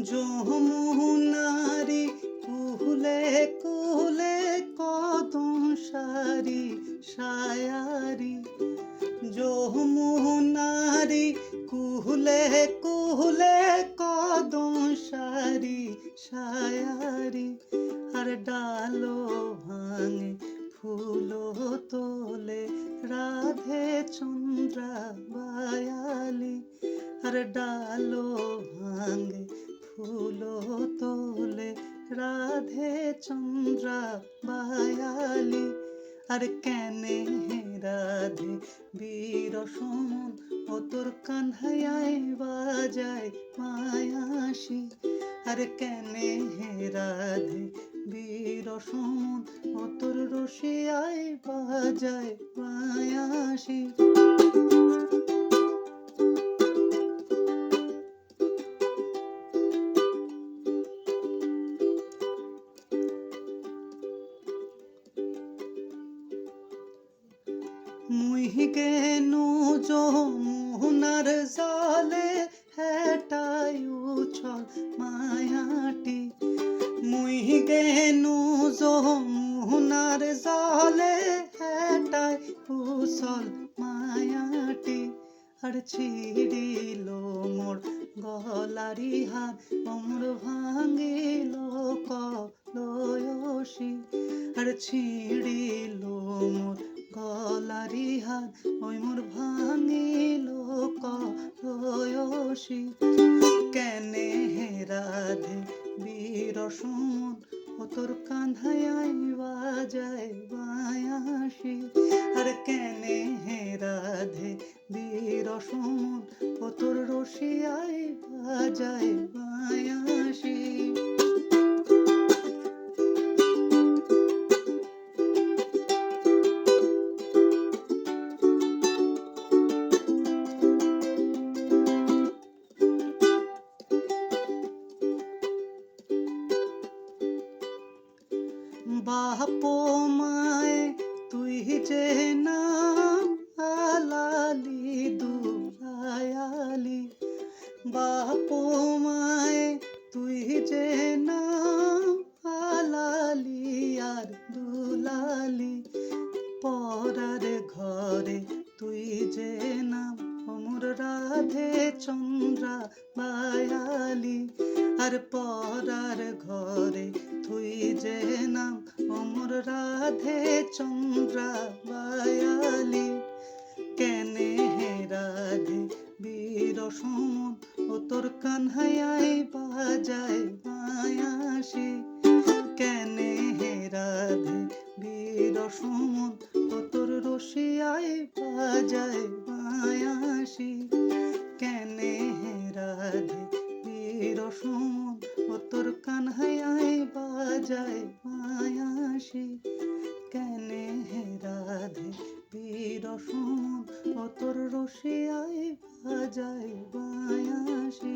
যমুনারি কুলে কুলে কদম সারি সায়ারি, যমুনারি কুলে কুলে কদম সারি সায়ারি। আর ডালো ভাঙে ফুলো তোলে রাধে চন্দ্রা বায়ালি। আর ডালো ভাঙে ফুলো তোলে রাধে চন্দ্রা বায়ালি। আর কেনে হে রাধে বীর সমন ও তোর কান্হায় বাজায় মায়াসি। আর কেনে হে রাধে বীর সমন ও তোর রসিয়ায় বাজায় মায়াসি। মুই গেনু যমুনার জলে হেটাই উছল মায়াটি। মুই গেনু যমুনার জলে হেটাই উছল মায়াটি। আর ছিড়িল মোর গলারি হাত মোর ভাঙিল কলয়সি। আর ছিড়িল মোর গলারি হাত ওই মোর ভাঙিল কলয়সি। কেনে হে রাধে বীর সমন ও তোর কান্হায় বাজায় বায়াসি। আর কেনে হে রাধে বীর সমন ও তোর রসিয়ায় বাজায় বায়াসি। বাপ মায় তুই যে নাম আলালি দুলায়ালি। বাপ মায় তুই যে নাম আলালি আর দুলালি। পরার ঘরে তুই যে নাম মোর রাধে চন্দ্রা বায়ালি। আর পরার ঘরে তুই যে নাম মোর রাধে চন্দ্রা বায়ালি। কেনে হে রাধে বীর সমন ও তোর কান্হায় বাজায় বায়াসি। কেনে হে রাধে বীর সমন ও তোর রসিয়ায় বাজায় বায়াসি। কেনে হে রাধে বীর সমন ও তোর কান্হায় বাজায় বায়াসি। কেনে হে রাধে বীর সমন ও তোর রসিয়ায় বাজায় বায়াসি।